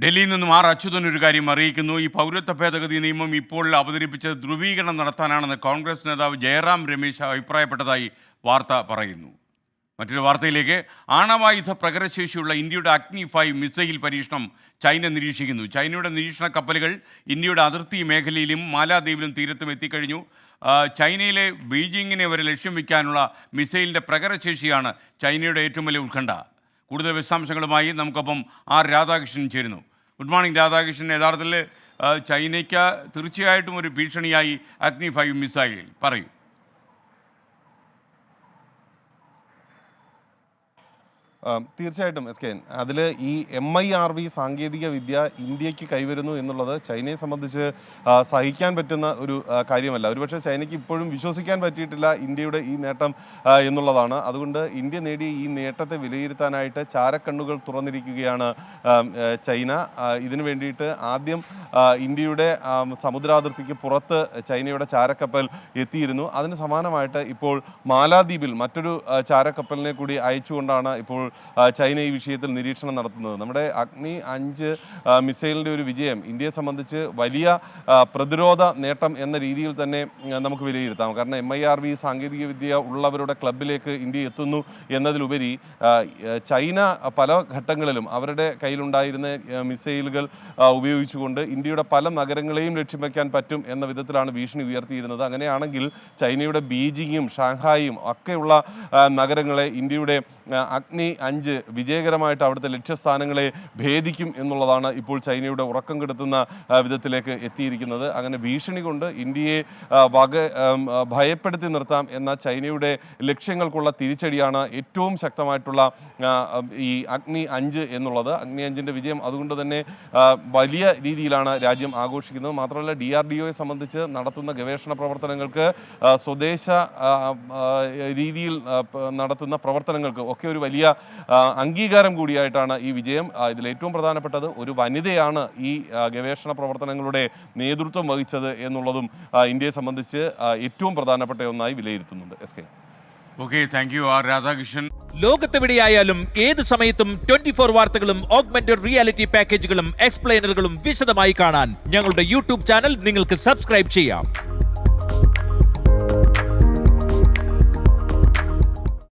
ഡൽഹിയിൽ നിന്നും ആർ അച്യുതൻ ഒരു കാര്യം അറിയിക്കുന്നു. ഈ പൗരത്വ ഭേദഗതി നിയമം ഇപ്പോൾ അവതരിപ്പിച്ചത് ധ്രുവീകരണം നടത്താനാണെന്ന് കോൺഗ്രസ് നേതാവ് ജയറാം രമേശ് അഭിപ്രായപ്പെട്ടതായി വാർത്ത പറയുന്നു. മറ്റൊരു വാർത്തയിലേക്ക്. ആണവായുധ പ്രകരശേഷിയുള്ള ഇന്ത്യയുടെ അഗ്നി-5 മിസൈൽ പരീക്ഷണം ചൈന നിരീക്ഷിക്കുന്നു. ചൈനയുടെ നിരീക്ഷണ കപ്പലുകൾ ഇന്ത്യയുടെ അതിർത്തി മേഖലയിലും മാലാദ്വീപിലും തീരത്തും എത്തിക്കഴിഞ്ഞു. ചൈനയിലെ ബീജിങ്ങിനെ വരെ ലക്ഷ്യം വയ്ക്കാനുള്ള മിസൈലിൻ്റെ പ്രകരശേഷിയാണ് ചൈനയുടെ ഏറ്റവും വലിയ ഉത്കണ്ഠ. കൂടുതൽ വിശദാംശങ്ങളുമായി നമുക്കൊപ്പം ആർ രാധാകൃഷ്ണൻ ചേരുന്നു. Good morning Radhakrishnan. യഥാർത്ഥത്തിൽ ചൈനയ്ക്ക് തീർച്ചയായിട്ടും ഒരു ഭീഷണിയായി അഗ്നി-5 മിസൈൽ പറയൂ. തീർച്ചയായിട്ടും എസ് കെ എൻ, അതിൽ ഈ MIRV സാങ്കേതിക വിദ്യ ഇന്ത്യക്ക് കൈവരുന്നു എന്നുള്ളത് ചൈനയെ സംബന്ധിച്ച് സഹിക്കാൻ പറ്റുന്ന ഒരു കാര്യമല്ല. ഒരുപക്ഷെ ചൈനയ്ക്ക് ഇപ്പോഴും വിശ്വസിക്കാൻ പറ്റിയിട്ടില്ല ഇന്ത്യയുടെ ഈ നേട്ടം എന്നുള്ളതാണ്. അതുകൊണ്ട് ഇന്ത്യ നേടിയ ഈ നേട്ടത്തെ വിലയിരുത്താനായിട്ട് ചാരക്കണ്ണുകൾ തുറന്നിരിക്കുകയാണ് ചൈന. ഇതിനു വേണ്ടിയിട്ട് ആദ്യം ഇന്ത്യയുടെ സമുദ്രാതിർത്തിക്ക് പുറത്ത് ചൈനയുടെ ചാരക്കപ്പൽ എത്തിയിരുന്നു. അതിന് സമാനമായിട്ട് ഇപ്പോൾ മാലാദ്വീപിൽ മറ്റൊരു ചാരക്കപ്പലിനെ കൂടി അയച്ചുകൊണ്ടാണ് ഇപ്പോൾ ചൈന ഈ വിഷയത്തിൽ നിരീക്ഷണം നടത്തുന്നത്. നമ്മുടെ അഗ്നി-5 മിസൈലിൻ്റെ ഒരു വിജയം ഇന്ത്യയെ സംബന്ധിച്ച് വലിയ പ്രതിരോധ നേട്ടം എന്ന രീതിയിൽ തന്നെ നമുക്ക് വിലയിരുത്താം. കാരണം MIRV സാങ്കേതിക വിദ്യ ഉള്ളവരുടെ ക്ലബിലേക്ക് ഇന്ത്യ എത്തുന്നു എന്നതിലുപരി ചൈന പല ഘട്ടങ്ങളിലും അവരുടെ കയ്യിലുണ്ടായിരുന്ന മിസൈലുകൾ ഉപയോഗിച്ചുകൊണ്ട് ഇന്ത്യയുടെ പല നഗരങ്ങളെയും ലക്ഷ്യം വയ്ക്കാൻ പറ്റും എന്ന വിധത്തിലാണ് ഭീഷണി ഉയർത്തിയിരുന്നത്. അങ്ങനെയാണെങ്കിൽ ചൈനയുടെ ബീജിങ്ങും ഷാങ്ഹായും ഒക്കെയുള്ള നഗരങ്ങളെ ഇന്ത്യയുടെ അഗ്നി-5 വിജയകരമായിട്ട് അവിടുത്തെ ലക്ഷ്യസ്ഥാനങ്ങളെ ഭേദിക്കും എന്നുള്ളതാണ് ഇപ്പോൾ ചൈനയുടെ ഉറക്കം കെടുത്തുന്ന വിധത്തിലേക്ക് എത്തിയിരിക്കുന്നത്. അങ്ങനെ ഭീഷണി കൊണ്ട് ഇന്ത്യയെ ഭയപ്പെടുത്തി നിർത്താം എന്ന ചൈനയുടെ ലക്ഷ്യങ്ങൾക്കുള്ള തിരിച്ചടിയാണ് ഏറ്റവും ശക്തമായിട്ടുള്ള ഈ അഗ്നി-5 എന്നുള്ളത്. അഗ്നി-5ൻ്റെ വിജയം അതുകൊണ്ട് തന്നെ വലിയ രീതിയിലാണ് രാജ്യം ആഘോഷിക്കുന്നത്. മാത്രമല്ല DRDOയെ സംബന്ധിച്ച് നടത്തുന്ന ഗവേഷണ പ്രവർത്തനങ്ങൾക്ക് സ്വദേശ രീതിയിൽ നടത്തുന്ന പ്രവർത്തനങ്ങൾക്ക് ഒക്കെ ഒരു വലിയ അംഗീകാരം കൂടിയായിട്ടാണ് ഈ വിജയം. ഇതിൽ ഏറ്റവും പ്രധാനപ്പെട്ടത് ഒരു വനിതയാണ് ഈ ഗവേഷണ പ്രവർത്തനങ്ങളുടെ നേതൃത്വം വഹിച്ചത് എന്നുള്ളതും ഇന്ത്യയെ സംബന്ധിച്ച് ഏറ്റവും പ്രധാനപ്പെട്ട ഒന്നായി വിലയിരുത്തുന്നുണ്ട്. S K. Okay, thank you R Radhakrishnan. ലോകത്തെവിടെയായാലും ഏത് സമയത്തും 24 വാർത്തകളും ഓഗ്മെന്റഡ് റിയാലിറ്റി പാക്കേജുകളും എക്സ്പ്ലെയിനറുകളും വിശദമായി കാണാൻ ഞങ്ങളുടെ യൂട്യൂബ് ചാനൽ നിങ്ങൾക്ക് സബ്സ്ക്രൈബ് ചെയ്യാം.